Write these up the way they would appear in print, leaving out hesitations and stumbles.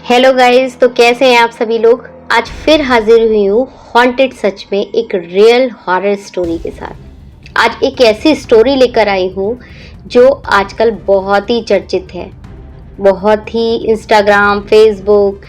Hello guys, तो कैसे हैं आप सभी लोग। आज फिर हाजिर हुई हूँ हॉन्टेड सच में एक रियल हॉरर स्टोरी के साथ। आज एक ऐसी स्टोरी लेकर आई हूँ जो आजकल बहुत ही चर्चित है, बहुत ही इंस्टाग्राम, फेसबुक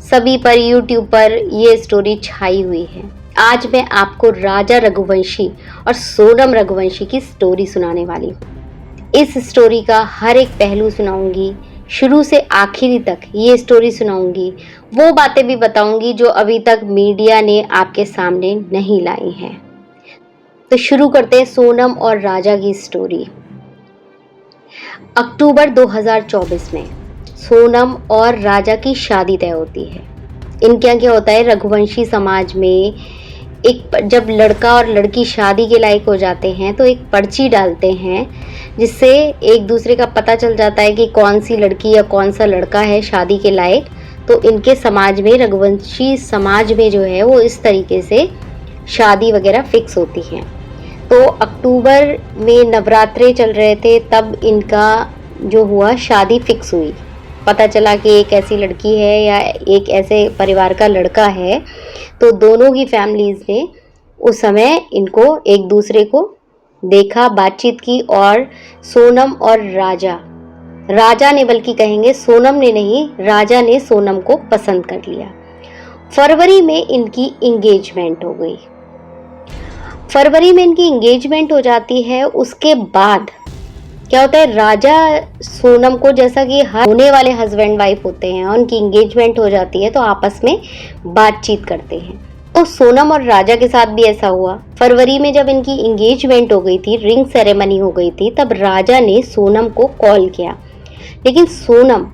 सभी पर, यूट्यूब पर ये स्टोरी छाई हुई है। आज मैं आपको राजा रघुवंशी और सोनम रघुवंशी की स्टोरी सुनाने वाली हूँ। इस स्टोरी का हर एक पहलू सुनाऊंगी, शुरू से आखिरी तक ये स्टोरी सुनाऊंगी, वो बातें भी बताऊंगी जो अभी तक मीडिया ने आपके सामने नहीं लाई हैं। तो शुरू करते हैं सोनम और राजा की स्टोरी। अक्टूबर 2024 में सोनम और राजा की शादी तय होती है। इनके यहाँ क्या होता है, रघुवंशी समाज में जब लड़का और लड़की शादी के लायक हो जाते हैं तो एक पर्ची डालते हैं, जिससे एक दूसरे का पता चल जाता है कि कौन सी लड़की या कौन सा लड़का है शादी के लायक। तो इनके समाज में, रघुवंशी समाज में जो है, वो इस तरीके से शादी वगैरह फिक्स होती हैं। तो अक्टूबर में नवरात्रे चल रहे थे, तब इनका जो हुआ, शादी फिक्स हुई। पता चला कि एक ऐसी लड़की है या एक ऐसे परिवार का लड़का है। तो दोनों की फैमिलीज ने उस समय इनको एक दूसरे को देखा, बातचीत की, और सोनम और राजा ने, बल्कि कहेंगे सोनम ने नहीं, राजा ने सोनम को पसंद कर लिया। फरवरी में इनकी एंगेजमेंट हो गई। फरवरी में इनकी एंगेजमेंट हो जाती है। उसके बाद क्या होता है, राजा सोनम को, जैसा कि होने वाले हस्बैंड वाइफ होते हैं, उनकी एंगेजमेंट हो जाती है तो आपस में बातचीत करते हैं। तो सोनम और राजा के साथ भी ऐसा हुआ। फरवरी में जब इनकी एंगेजमेंट हो गई थी, रिंग सेरेमनी हो गई थी, तब राजा ने सोनम को कॉल किया, लेकिन सोनम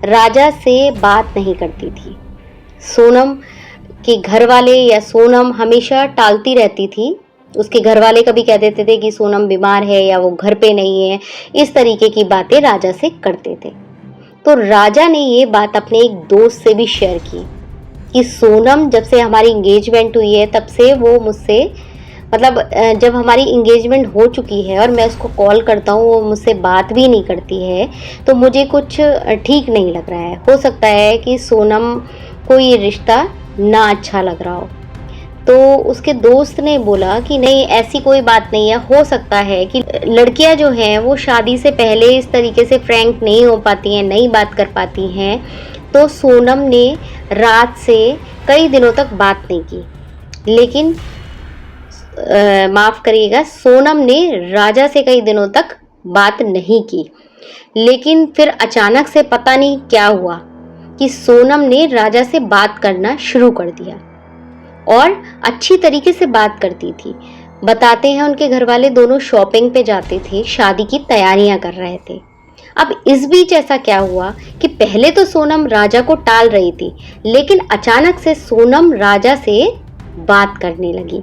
राजा से बात नहीं करती थी। सोनम के घर वाले या सोनम हमेशा टालती रहती थी। उसके घर वाले कभी कह देते थे कि सोनम बीमार है या वो घर पे नहीं है, इस तरीके की बातें राजा से करते थे। तो राजा ने ये बात अपने एक दोस्त से भी शेयर की कि सोनम, जब से हमारी इंगेजमेंट हुई है तब से वो मुझसे, मतलब जब हमारी इंगेजमेंट हो चुकी है और मैं उसको कॉल करता हूँ, वो मुझसे बात भी नहीं करती है, तो मुझे कुछ ठीक नहीं लग रहा है। हो सकता है कि सोनम को ये रिश्ता ना अच्छा लग रहा हो। तो उसके दोस्त ने बोला कि नहीं, ऐसी कोई बात नहीं है, हो सकता है कि लड़कियां जो हैं वो शादी से पहले इस तरीके से फ्रैंक नहीं हो पाती हैं, नहीं बात कर पाती हैं। तो सोनम ने रात से कई दिनों तक बात नहीं की, लेकिन माफ़ करिएगा, सोनम ने राजा से कई दिनों तक बात नहीं की। लेकिन फिर अचानक से पता नहीं क्या हुआ कि सोनम ने राजा से बात करना शुरू कर दिया और अच्छी तरीके से बात करती थी। बताते हैं उनके घर वाले दोनों शॉपिंग पे जाते थे, शादी की तैयारियां कर रहे थे। अब इस बीच ऐसा क्या हुआ कि पहले तो सोनम राजा को टाल रही थी, लेकिन अचानक से सोनम राजा से बात करने लगी।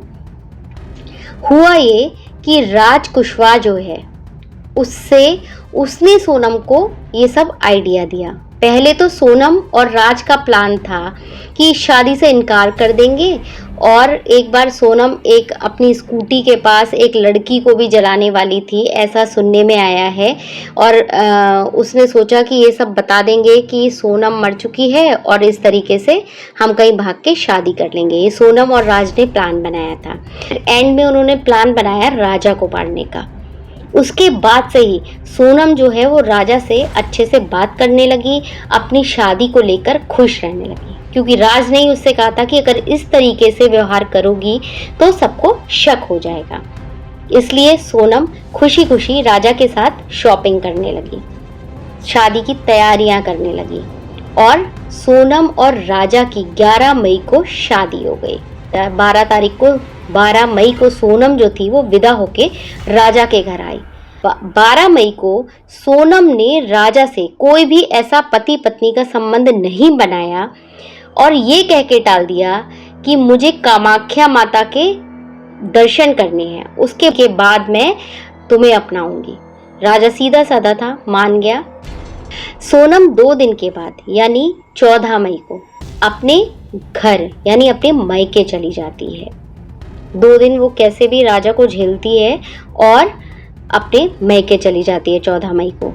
हुआ ये कि राज कुशवाहा जो है, उसने सोनम को ये सब आइडिया दिया। पहले तो सोनम और राज का प्लान था कि शादी से इनकार कर देंगे, और एक बार सोनम एक अपनी स्कूटी के पास एक लड़की को भी जलाने वाली थी, ऐसा सुनने में आया है। और उसने सोचा कि ये सब बता देंगे कि सोनम मर चुकी है और इस तरीके से हम कहीं भाग के शादी कर लेंगे। ये सोनम और राज ने प्लान बनाया था। एंड में उन्होंने प्लान बनाया राजा को मारने का। उसके बाद से ही सोनम जो है वो राजा से अच्छे से बात करने लगी, अपनी शादी को लेकर खुश रहने लगी, क्योंकि राज ने ही उससे कहा था कि अगर इस तरीके से व्यवहार करोगी तो सबको शक हो जाएगा। इसलिए सोनम खुशी खुशी राजा के साथ शॉपिंग करने लगी, शादी की तैयारियां करने लगी, और सोनम और राजा की 11 मई को शादी हो गई। 12 मई को सोनम जो थी वो विदा होके राजा के घर आई। 12 मई को सोनम ने राजा से कोई भी ऐसा पति पत्नी का संबंध नहीं बनाया और ये कह के टाल दिया कि मुझे कामाख्या माता के दर्शन करने हैं, उसके बाद मैं तुम्हें अपनाऊंगी। राजा सीधा साधा था, मान गया। सोनम 2 दिन के बाद यानी 14 मई को अपने घर यानी अपने मायके चली जाती है। 2 दिन वो कैसे भी राजा को झेलती है और अपने मायके चली जाती है 14 मई को।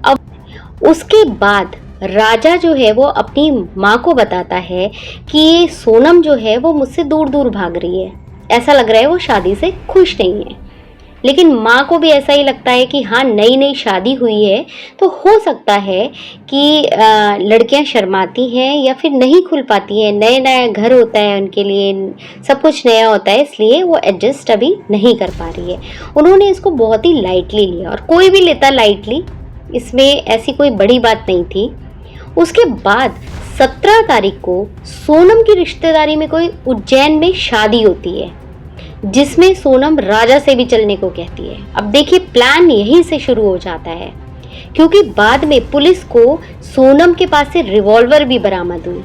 अब उसके बाद राजा जो है वो अपनी माँ को बताता है कि सोनम जो है वो मुझसे दूर दूर भाग रही है, ऐसा लग रहा है वो शादी से खुश नहीं है। लेकिन माँ को भी ऐसा ही लगता है कि हाँ, नई नई शादी हुई है तो हो सकता है कि लड़कियां शर्माती हैं या फिर नहीं खुल पाती हैं, नया नया घर होता है उनके लिए, सब कुछ नया होता है, इसलिए वो एडजस्ट अभी नहीं कर पा रही है। उन्होंने इसको बहुत ही लाइटली लिया, और कोई भी लेता लाइटली, इसमें ऐसी कोई बड़ी बात नहीं थी। उसके बाद 17 तारीख को सोनम की रिश्तेदारी में कोई उज्जैन में शादी होती है, जिसमें सोनम राजा से भी चलने को कहती है। अब देखिए, प्लान यहीं से शुरू हो जाता है, क्योंकि बाद में पुलिस को सोनम के पास से रिवॉल्वर भी बरामद हुई।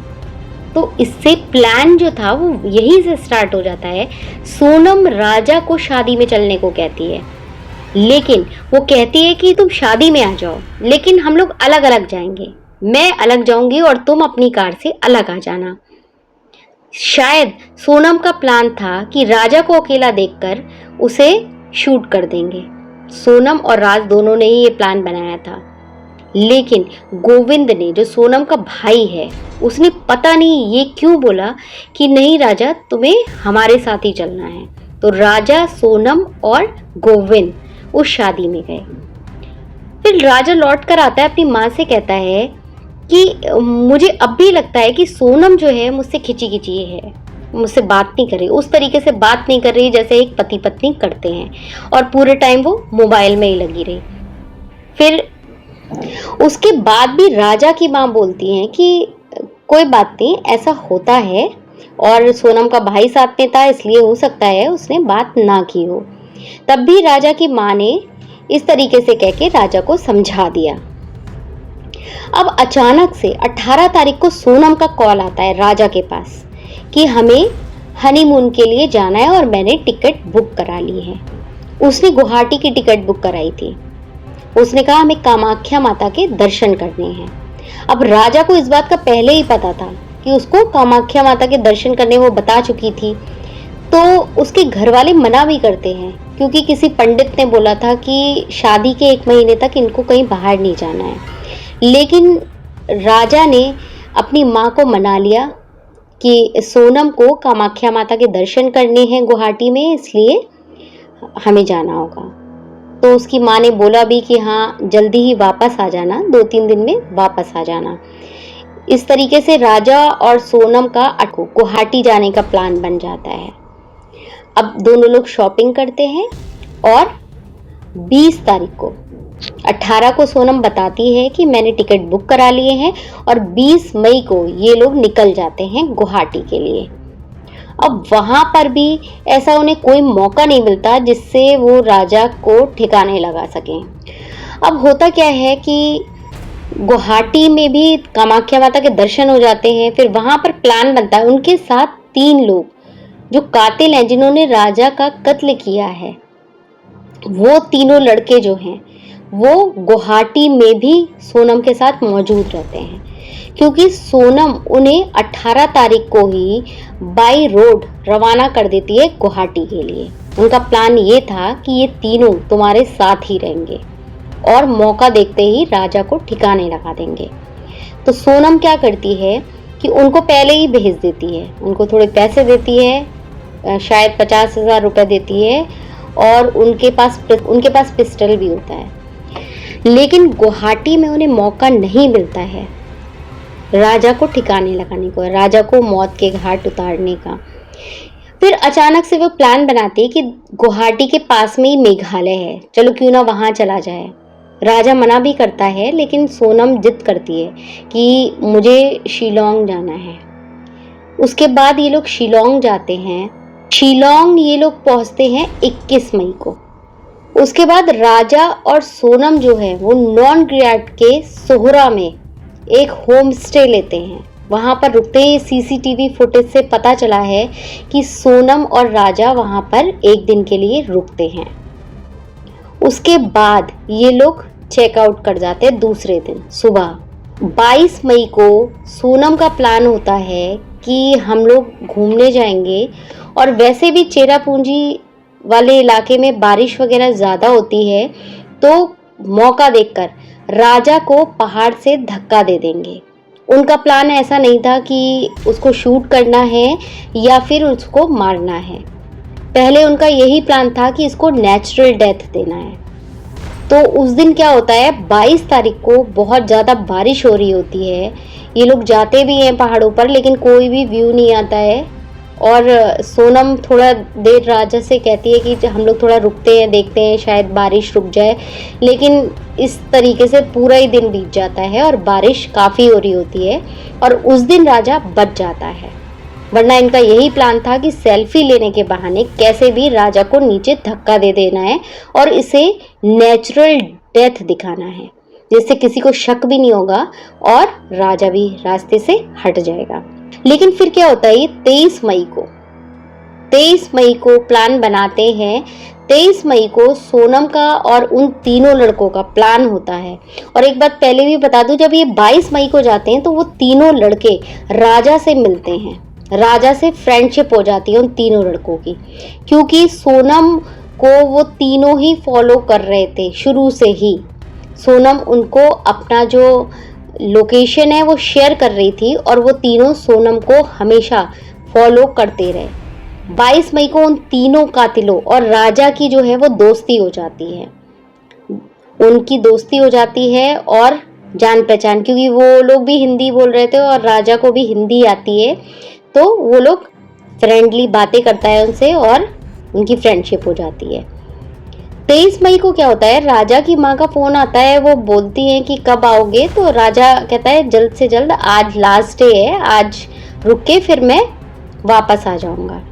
तो इससे प्लान जो था वो यहीं से स्टार्ट हो जाता है। सोनम राजा को शादी में चलने को कहती है, लेकिन वो कहती है कि तुम शादी में आ जाओ, लेकिन हम लोग अलग अलग जाएंगे, मैं अलग जाऊंगी और तुम अपनी कार से अलग आ जाना। शायद सोनम का प्लान था कि राजा को अकेला देखकर उसे शूट कर देंगे। सोनम और राज दोनों ने ही ये प्लान बनाया था, लेकिन गोविंद ने, जो सोनम का भाई है, उसने पता नहीं ये क्यों बोला कि नहीं राजा, तुम्हें हमारे साथ ही चलना है। तो राजा, सोनम और गोविंद उस शादी में गए। फिर राजा लौट कर आता है, अपनी माँ से कहता है कि मुझे अब भी लगता है कि सोनम जो है मुझसे खिंची खिंची है, मुझसे बात नहीं कर रही, उस तरीके से बात नहीं कर रही जैसे एक पति पत्नी करते हैं, और पूरे टाइम वो मोबाइल में ही लगी रही। फिर उसके बाद भी राजा की माँ बोलती हैं कि कोई बात नहीं, ऐसा होता है, और सोनम का भाई साथ में था इसलिए हो सकता है उसने बात ना की हो। तब भी राजा की माँ ने इस तरीके से कह के राजा को समझा दिया। अब अचानक से 18 तारीख को सोनम का कॉल आता है राजा के पास कि हमें हनीमून के लिए जाना है और मैंने टिकट बुक करा ली है। उसने गुवाहाटी की टिकट बुक कराई थी। उसने कहा हमें कामाख्या माता के दर्शन करने हैं। अब राजा को इस बात का पहले ही पता था कि उसको कामाख्या माता के दर्शन करने वो बता चुकी थी, तो उसके घर वाले मना भी करते हैं, क्योंकि किसी पंडित ने बोला था कि शादी के 1 महीने तक इनको कहीं बाहर नहीं जाना है। लेकिन राजा ने अपनी माँ को मना लिया कि सोनम को कामाख्या माता के दर्शन करने हैं गुवाहाटी में, इसलिए हमें जाना होगा। तो उसकी माँ ने बोला भी कि हाँ, जल्दी ही वापस आ जाना, 2-3 दिन में वापस आ जाना। इस तरीके से राजा और सोनम का गुवाहाटी जाने का प्लान बन जाता है। अब दोनों लोग शॉपिंग करते हैं, और 20 तारीख को, 18 को सोनम बताती है कि मैंने टिकट बुक करा लिए हैं, और 20 मई को ये लोग निकल जाते हैं गुवाहाटी के लिए। अब वहां पर भी ऐसा उन्हें कोई मौका नहीं मिलता जिससे वो राजा को ठिकाने लगा सकें। अब होता क्या है कि गुवाहाटी में भी कामाख्या माता के दर्शन हो जाते हैं। फिर वहां पर प्लान बनता है, उनके साथ 3 लोग जो कातिल हैं, जिन्होंने राजा का कत्ल किया है, वो तीनों लड़के जो हैं वो गुवाहाटी में भी सोनम के साथ मौजूद रहते हैं, क्योंकि सोनम उन्हें 18 तारीख को ही बाई रोड रवाना कर देती है गुवाहाटी के लिए। उनका प्लान ये था कि ये तीनों तुम्हारे साथ ही रहेंगे और मौका देखते ही राजा को ठिकाने लगा देंगे। तो सोनम क्या करती है कि उनको पहले ही भेज देती है, उनको थोड़े पैसे देती है, शायद 50,000 रुपये देती है, और उनके पास पिस्टल भी होता है। लेकिन गुवाहाटी में उन्हें मौका नहीं मिलता है राजा को ठिकाने लगाने को, राजा को मौत के घाट उतारने का। फिर अचानक से वो प्लान बनाती है कि गुवाहाटी के पास में ही मेघालय है, चलो क्यों ना वहाँ चला जाए। राजा मना भी करता है, लेकिन सोनम जिद करती है कि मुझे शिलोंग जाना है। उसके बाद ये लोग शिलोंग जाते हैं। शिलोंग ये लोग पहुँचते हैं 21 मई को। उसके बाद राजा और सोनम जो है वो नॉन ग्रियाट के सोहरा में एक होम स्टे लेते हैं, वहाँ पर रुकते हैं। सीसीटीवी फुटेज से पता चला है कि सोनम और राजा वहाँ पर 1 दिन के लिए रुकते हैं। उसके बाद ये लोग चेकआउट कर जाते हैं दूसरे दिन सुबह। 22 मई को सोनम का प्लान होता है कि हम लोग घूमने जाएंगे, और वैसे भी चेरापूंजी वाले इलाके में बारिश वगैरह ज़्यादा होती है, तो मौका देखकर राजा को पहाड़ से धक्का दे देंगे। उनका प्लान ऐसा नहीं था कि उसको शूट करना है या फिर उसको मारना है। पहले उनका यही प्लान था कि इसको नेचुरल डेथ देना है। तो उस दिन क्या होता है, 22 तारीख को बहुत ज़्यादा बारिश हो रही होती है। ये लोग जाते भी हैं पहाड़ों पर, लेकिन कोई भी व्यू नहीं आता है। और सोनम थोड़ा देर राजा से कहती है कि हम लोग थोड़ा रुकते हैं, देखते हैं शायद बारिश रुक जाए। लेकिन इस तरीके से पूरा ही दिन बीत जाता है और बारिश काफ़ी हो रही होती है और उस दिन राजा बच जाता है। वरना इनका यही प्लान था कि सेल्फी लेने के बहाने कैसे भी राजा को नीचे धक्का दे देना है और इसे नेचुरल डेथ दिखाना है, जिससे किसी को शक भी नहीं होगा और राजा भी रास्ते से हट जाएगा। लेकिन फिर क्या होता है, 23 मई को प्लान बनाते हैं। 23 मई को सोनम का और उन तीनों लड़कों का प्लान होता है। और एक बात पहले भी बता दूं, जब ये 22 मई को जाते हैं तो वो तीनों लड़के राजा से मिलते हैं। राजा से फ्रेंडशिप हो जाती है उन तीनों लड़कों की, क्योंकि सोनम को वो तीनों ही फॉलो कर रहे थे शुरू से ही। सोनम उनको अपना जो लोकेशन है वो शेयर कर रही थी और वो तीनों सोनम को हमेशा फॉलो करते रहे। 22 मई को उन तीनों कातिलों और राजा की जो है वो दोस्ती हो जाती है। उनकी दोस्ती हो जाती है और जान पहचान, क्योंकि वो लोग भी हिंदी बोल रहे थे और राजा को भी हिंदी आती है, तो वो लोग फ्रेंडली बातें करता है उनसे और उनकी फ्रेंडशिप हो जाती है। 23 मई को क्या होता है, राजा की माँ का फ़ोन आता है। वो बोलती हैं कि कब आओगे, तो राजा कहता है जल्द से जल्द, आज लास्ट डे है, आज रुक के फिर मैं वापस आ जाऊँगा।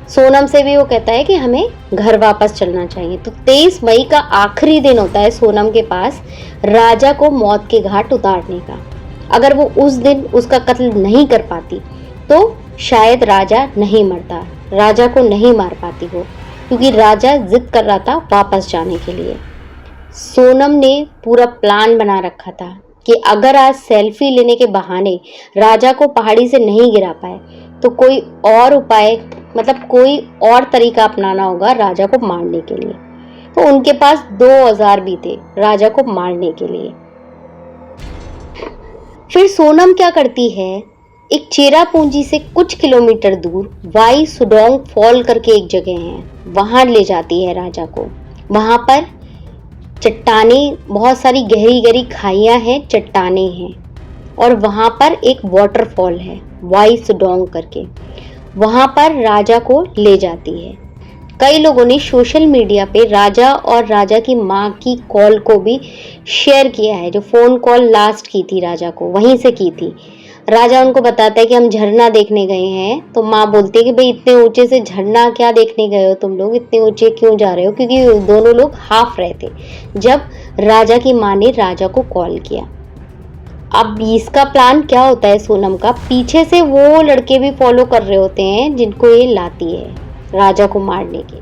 सोनम से भी वो कहता है कि हमें घर वापस चलना चाहिए। तो 23 मई का आखिरी दिन होता है सोनम के पास राजा को मौत के घाट उतारने का। अगर वो उस दिन उसका कत्ल नहीं कर पाती तो शायद राजा नहीं मरता, राजा को नहीं मार पाती वो, क्योंकि राजा जिद कर रहा था वापस जाने के लिए। सोनम ने पूरा प्लान बना रखा था कि अगर आज सेल्फी लेने के बहाने राजा को पहाड़ी से नहीं गिरा पाए तो कोई और उपाय, मतलब कोई और तरीका अपनाना होगा राजा को मारने के लिए। तो उनके पास 2 औजार भी थे राजा को मारने के लिए। फिर सोनम क्या करती है, एक चेरापूंजी से कुछ किलोमीटर दूर वाई सुडोंग फॉल करके एक जगह है, वहां ले जाती है राजा को। वहां पर चट्टानें, बहुत सारी गहरी गहरी खाइयां हैं, चट्टानें हैं और वहां पर एक वाटरफॉल है वाई सुडोंग करके। वहां पर राजा को ले जाती है। कई लोगों ने सोशल मीडिया पे राजा और राजा की माँ की कॉल को भी शेयर किया है, जो फ़ोन कॉल लास्ट की थी राजा को, वहीं से की थी। राजा उनको बताता है कि हम झरना देखने गए हैं, तो माँ बोलती है कि भाई इतने ऊंचे से झरना क्या देखने गए हो तुम लोग, इतने ऊंचे क्यों जा रहे हो, क्योंकि दोनों लोग हाफ रहे थे जब राजा की माँ ने राजा को कॉल किया। अब इसका प्लान क्या होता है सोनम का, पीछे से वो लड़के भी फॉलो कर रहे होते हैं जिनको ये लाती है राजा को मारने के।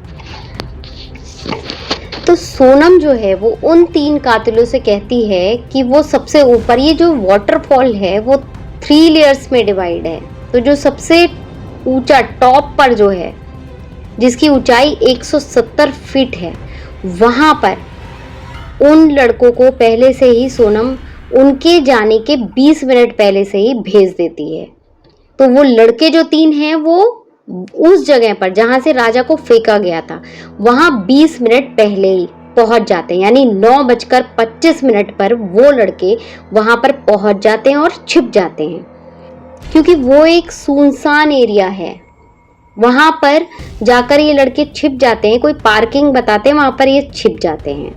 तो सोनम जो है वो उन 3 कातिलों से कहती है कि वो सबसे ऊपर, ये जो वाटरफॉल है वो 3 लेयर्स में डिवाइड है। तो जो सबसे ऊंचा टॉप पर जो है, जिसकी ऊंचाई 170 फीट है, वहां पर उन लड़कों को पहले से ही सोनम उनके जाने के 20 मिनट पहले से ही भेज देती है। तो वो लड़के जो 3 हैं वो उस जगह पर जहां से राजा को फेंका गया था वहां 20 मिनट पहले ही पहुंच जाते हैं, यानी 9:25 पर वो लड़के वहां पर पहुंच जाते हैं और छिप जाते हैं, क्योंकि वो एक सुनसान एरिया है। वहां पर जाकर ये लड़के छिप जाते हैं, कोई पार्किंग बताते हैं, वहां पर ये छिप जाते हैं।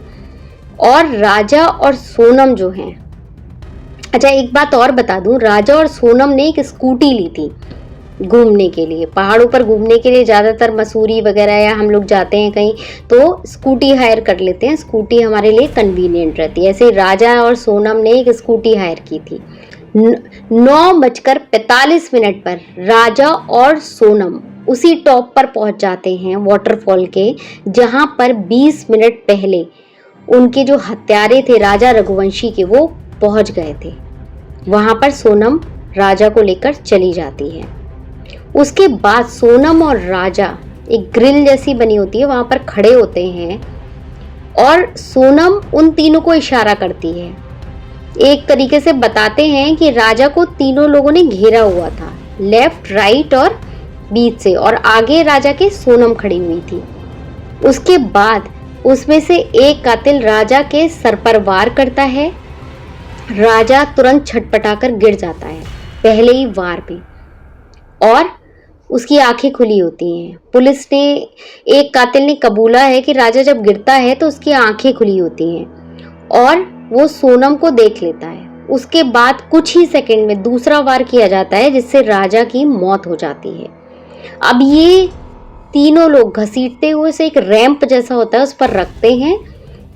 और राजा और सोनम जो हैं, अच्छा एक बात और बता दूं, राजा और सोनम ने एक स्कूटी ली थी घूमने के लिए, पहाड़ों पर घूमने के लिए। ज़्यादातर मसूरी वगैरह या हम लोग जाते हैं कहीं तो स्कूटी हायर कर लेते हैं, स्कूटी हमारे लिए कन्वीनियंट रहती है। ऐसे राजा और सोनम ने एक स्कूटी हायर की थी। 9:45 पर राजा और सोनम उसी टॉप पर पहुंच जाते हैं वाटरफॉल के, जहां पर 20 मिनट पहले उनके जो हत्यारे थे राजा रघुवंशी के, वो पहुंच गए थे। वहां पर सोनम राजा को लेकर चली जाती है। उसके बाद सोनम और राजा एक ग्रिल जैसी बनी होती है, वहां पर खड़े होते हैं और सोनम उन तीनों को इशारा करती है एक तरीके से बताते हैं कि राजा को तीनों लोगों ने घेरा हुआ था, लेफ्ट, राइट और बीच से, और आगे राजा के सोनम खड़ी हुई थी। उसके बाद उसमें से एक कातिल राजा के सर पर वार करता है। राजा तुरंत छटपटाकर गिर जाता है पहले ही वार पे, और उसकी आंखें खुली होती हैं। पुलिस ने, एक कातिल ने कबूला है कि राजा जब गिरता है तो उसकी आंखें खुली होती हैं और वो सोनम को देख लेता है। उसके बाद कुछ ही सेकंड में दूसरा वार किया जाता है जिससे राजा की मौत हो जाती है। अब ये तीनों लोग घसीटते हुए से एक रैंप जैसा होता है उस पर रखते हैं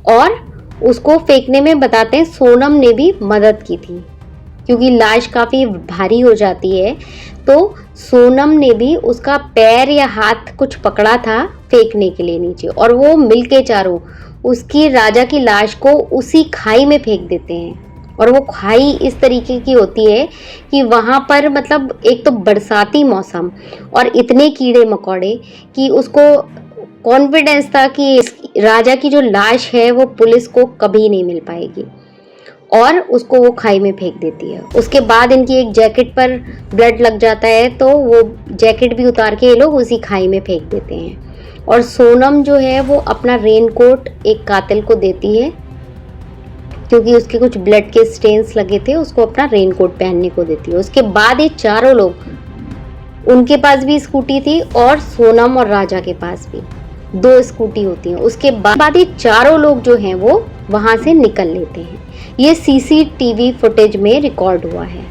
और उसको फेंकने में बताते हैं सोनम ने भी मदद की थी, क्योंकि लाश काफ़ी भारी हो जाती है। तो सोनम ने भी उसका पैर या हाथ कुछ पकड़ा था फेंकने के लिए नीचे, और वो मिलके चारों उसकी राजा की लाश को उसी खाई में फेंक देते हैं। और वो खाई इस तरीके की होती है कि वहाँ पर मतलब एक तो बरसाती मौसम और इतने कीड़े मकोड़े कि उसको कॉन्फिडेंस था कि राजा की जो लाश है वो पुलिस को कभी नहीं मिल पाएगी, और उसको वो खाई में फेंक देती है। उसके बाद इनकी एक जैकेट पर ब्लड लग जाता है तो वो जैकेट भी उतार के ये लोग उसी खाई में फेंक देते हैं। और सोनम जो है वो अपना रेनकोट एक कातिल को देती है, क्योंकि उसके कुछ ब्लड के स्टेन्स लगे थे, उसको अपना रेनकोट पहनने को देती है। उसके बाद ये चारों लोग, उनके पास भी स्कूटी थी और सोनम और राजा के पास भी 2 स्कूटी होती हैं। उसके बाद ये चारों लोग जो हैं वो वहाँ से निकल लेते हैं। ये सीसीटीवी फुटेज में रिकॉर्ड हुआ है।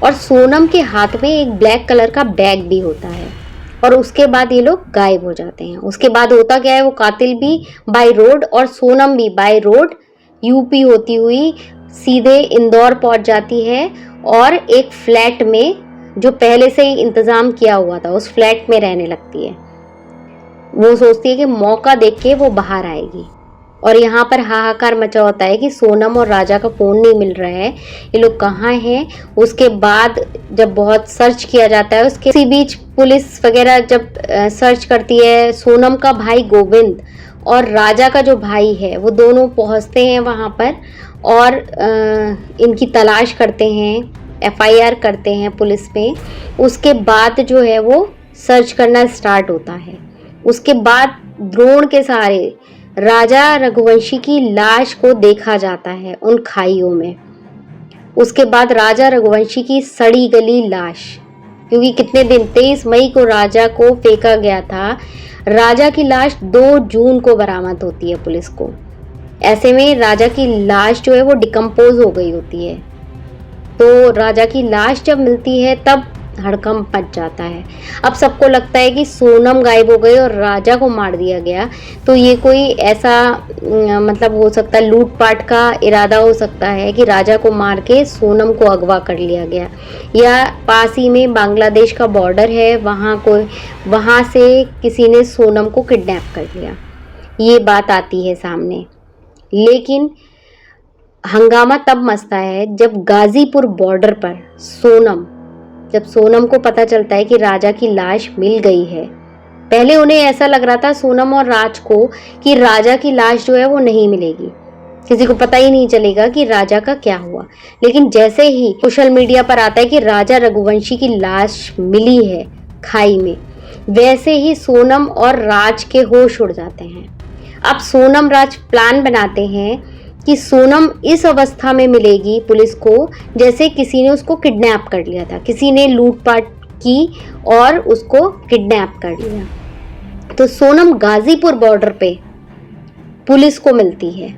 और सोनम के हाथ में एक ब्लैक कलर का बैग भी होता है, और उसके बाद ये लोग गायब हो जाते हैं। उसके बाद होता क्या है, वो कातिल भी बाय रोड और सोनम भी बाय रोड यूपी होती हुई सीधे इंदौर पहुंच जाती है, और एक फ्लैट में जो पहले से ही इंतजाम किया हुआ था उस फ्लैट में रहने लगती है। वो सोचती है कि मौका देख के वो बाहर आएगी, और यहाँ पर हाहाकार मचा होता है कि सोनम और राजा का फ़ोन नहीं मिल रहा है, ये लोग कहाँ हैं। उसके बाद जब बहुत सर्च किया जाता है, उसके इसी बीच पुलिस वगैरह जब सर्च करती है, सोनम का भाई गोविंद और राजा का जो भाई है वो दोनों पहुँचते हैं वहाँ पर और इनकी तलाश करते हैं, एफआईआर करते हैं पुलिस में। उसके बाद जो है वो सर्च करना स्टार्ट होता है। उसके बाद ड्रोन के सहारे राजा रघुवंशी की लाश को देखा जाता है उन खाइयों में। उसके बाद राजा रघुवंशी की सड़ी गली लाश, क्योंकि कितने दिन 23 मई को राजा को फेंका गया था, राजा की लाश 2 जून को बरामद होती है पुलिस को। ऐसे में राजा की लाश जो है वो डिकम्पोज हो गई होती है। तो राजा की लाश जब मिलती है तब हड़कंप मच जाता है। अब सबको लगता है कि सोनम गायब हो गई और राजा को मार दिया गया, तो ये कोई ऐसा मतलब हो सकता है लूटपाट का इरादा हो सकता है कि राजा को मार के सोनम को अगवा कर लिया गया, या पास ही में बांग्लादेश का बॉर्डर है वहाँ से किसी ने सोनम को किडनैप कर लिया। ये बात आती है सामने। लेकिन हंगामा तब मचता है जब गाजीपुर बॉर्डर पर जब सोनम को पता चलता है कि राजा की लाश मिल गई है। पहले उन्हें ऐसा लग रहा था, सोनम और राज को, कि राजा की लाश जो है वो नहीं मिलेगी, किसी को पता ही नहीं चलेगा कि राजा का क्या हुआ। लेकिन जैसे ही सोशल मीडिया पर आता है कि राजा रघुवंशी की लाश मिली है खाई में, वैसे ही सोनम और राज के होश उड़ जाते हैं। अब सोनम राज प्लान बनाते हैं कि सोनम इस अवस्था में मिलेगी पुलिस को जैसे किसी ने उसको किडनैप कर लिया था, किसी ने लूटपाट की और उसको किडनैप कर लिया। तो सोनम गाजीपुर बॉर्डर पे पुलिस को मिलती है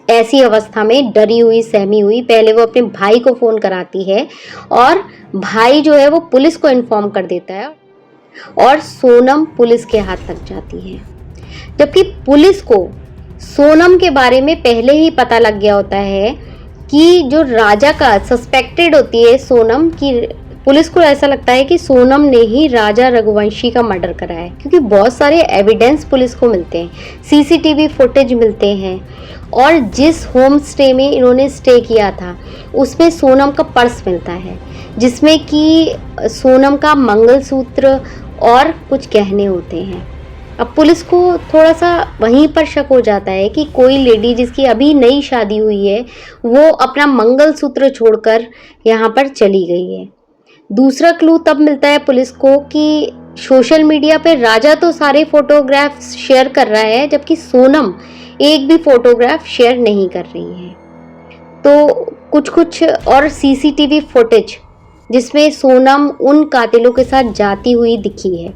ऐसी अवस्था में, डरी हुई सहमी हुई। पहले वो अपने भाई को फ़ोन कराती है और भाई जो है वो पुलिस को इन्फॉर्म कर देता है और सोनम पुलिस के हाथ लग जाती है। जबकि पुलिस को सोनम के बारे में पहले ही पता लग गया होता है कि जो राजा का सस्पेक्टेड होती है सोनम की, पुलिस को ऐसा लगता है कि सोनम ने ही राजा रघुवंशी का मर्डर करा है, क्योंकि बहुत सारे एविडेंस पुलिस को मिलते हैं, सीसीटीवी फुटेज मिलते हैं, और जिस होम स्टे में इन्होंने स्टे किया था उसमें सोनम का पर्स मिलता है जिसमें कि सोनम का मंगलसूत्र और कुछ गहने होते हैं। अब पुलिस को थोड़ा सा वहीं पर शक हो जाता है कि कोई लेडी जिसकी अभी नई शादी हुई है वो अपना मंगलसूत्र छोड़कर यहाँ पर चली गई है। दूसरा क्लू तब मिलता है पुलिस को कि सोशल मीडिया पे राजा तो सारे फोटोग्राफ्स शेयर कर रहा है, जबकि सोनम एक भी फोटोग्राफ शेयर नहीं कर रही है। तो कुछ कुछ और सीसीटीवी फुटेज जिसमें सोनम उन कातिलों के साथ जाती हुई दिखी है,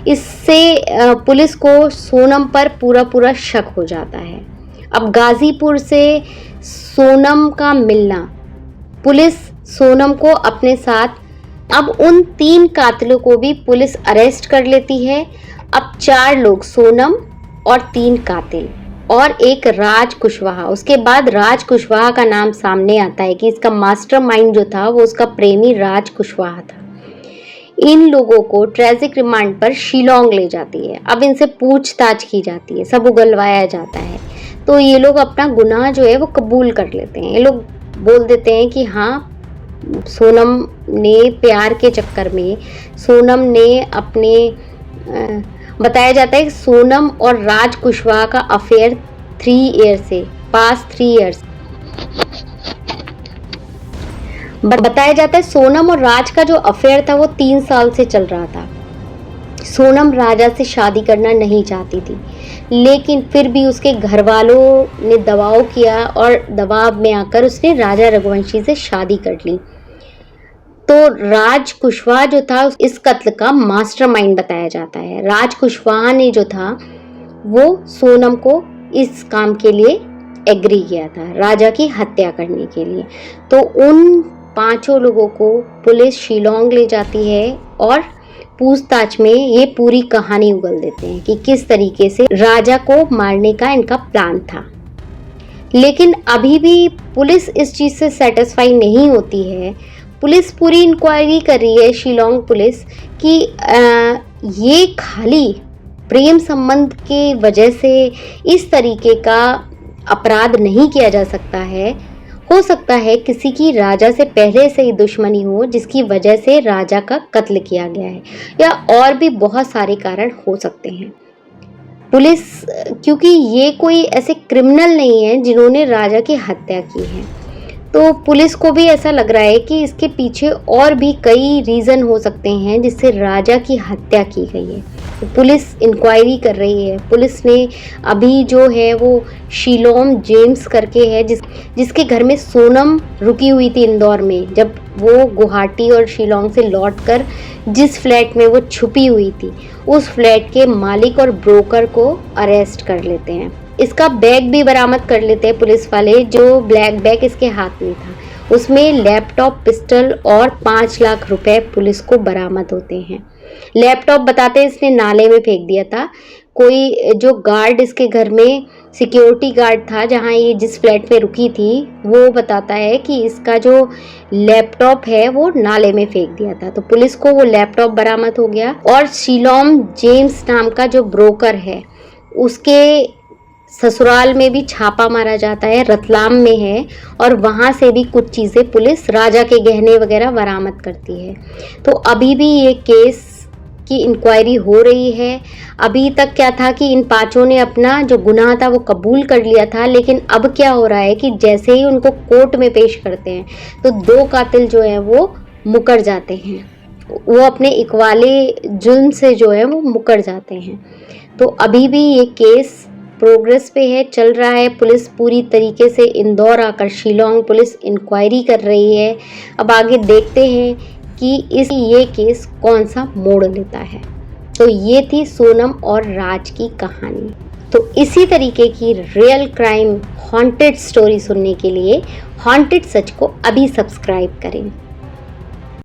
इससे पुलिस को सोनम पर पूरा शक हो जाता है। अब गाजीपुर से सोनम का मिलना, पुलिस सोनम को अपने साथ, अब उन 3 कातिलों को भी पुलिस अरेस्ट कर लेती है। अब 4 लोग, सोनम और 3 कातिल और एक राज कुशवाहा। उसके बाद राज कुशवाहा का नाम सामने आता है कि इसका मास्टरमाइंड जो था वो उसका प्रेमी राज कुशवाहा था। इन लोगों को ट्रैजिक रिमांड पर शिलोंग ले जाती है। अब इनसे पूछताछ की जाती है, सब उगलवाया जाता है। तो ये लोग अपना गुनाह जो है वो कबूल कर लेते हैं। ये लोग बोल देते हैं कि हाँ, सोनम ने प्यार के चक्कर में, सोनम ने अपने बताया जाता है कि सोनम और राज कुशवाहा का अफेयर 3 ईयर से, पास्ट 3 ईयर्स बताया जाता है। सोनम और राज का जो अफेयर था वो 3 साल से चल रहा था। सोनम राजा से शादी करना नहीं चाहती थी, लेकिन फिर भी उसके घर वालों ने दबाव किया और दबाव में आकर उसने राजा रघुवंशी से शादी कर ली। तो राज कुशवाहा जो था इस कत्ल का मास्टरमाइंड बताया जाता है। राज कुशवाहा ने जो था वो सोनम को इस काम के लिए एग्री किया था, राजा की हत्या करने के लिए। तो उन 5 लोगों को पुलिस शिलोंग ले जाती है और पूछताछ में ये पूरी कहानी उगल देते हैं कि किस तरीके से राजा को मारने का इनका प्लान था। लेकिन अभी भी पुलिस इस चीज़ से सेटिस्फाई नहीं होती है। पुलिस पूरी इंक्वायरी कर रही है, शिलोंग पुलिस, कि ये खाली प्रेम संबंध के वजह से इस तरीके का अपराध नहीं किया जा सकता है। हो सकता है किसी की राजा से पहले से ही दुश्मनी हो जिसकी वजह से राजा का कत्ल किया गया है, या और भी बहुत सारे कारण हो सकते हैं। पुलिस, क्योंकि ये कोई ऐसे क्रिमिनल नहीं है जिन्होंने राजा की हत्या की है, तो पुलिस को भी ऐसा लग रहा है कि इसके पीछे और भी कई रीज़न हो सकते हैं जिससे राजा की हत्या की गई है। तो पुलिस इंक्वायरी कर रही है। पुलिस ने अभी जो है वो शिलोंग जेम्स करके है जिसके घर में सोनम रुकी हुई थी इंदौर में, जब वो गुवाहाटी और शिलोंग से लौटकर जिस फ्लैट में वो छुपी हुई थी उस फ्लैट के मालिक और ब्रोकर को अरेस्ट कर लेते हैं। इसका बैग भी बरामद कर लेते हैं पुलिस वाले, जो ब्लैक बैग इसके हाथ में था। उसमें लैपटॉप, पिस्टल और 5 लाख रुपए पुलिस को बरामद होते हैं। लैपटॉप बताते हैं इसने नाले में फेंक दिया था। कोई जो गार्ड इसके घर में सिक्योरिटी गार्ड था जहां ये जिस फ्लैट में रुकी थी, वो बताता है कि इसका जो लैपटॉप है वो नाले में फेंक दिया था। तो पुलिस को वो लैपटॉप बरामद हो गया। और शिलोंग जेम्स नाम का जो ब्रोकर है उसके ससुराल में भी छापा मारा जाता है, रतलाम में है, और वहाँ से भी कुछ चीज़ें पुलिस राजा के गहने वगैरह बरामद करती है। तो अभी भी ये केस की इंक्वायरी हो रही है। अभी तक क्या था कि इन 5 ने अपना जो गुनाह था वो कबूल कर लिया था, लेकिन अब क्या हो रहा है कि जैसे ही उनको कोर्ट में पेश करते हैं तो 2 कातिल जो हैं वो मुकर जाते हैं, वो अपने इकवाले जुल्म से जो है वो मुकर जाते हैं। तो अभी भी ये केस प्रोग्रेस पे है, चल रहा है। पुलिस पूरी तरीके से इंदौर आकर शिलोंग पुलिस इंक्वायरी कर रही है। अब आगे देखते हैं कि ये केस कौन सा मोड़ लेता है। तो ये थी सोनम और राज की कहानी। तो इसी तरीके की रियल क्राइम हॉन्टेड स्टोरी सुनने के लिए हॉन्टेड सच को अभी सब्सक्राइब करें।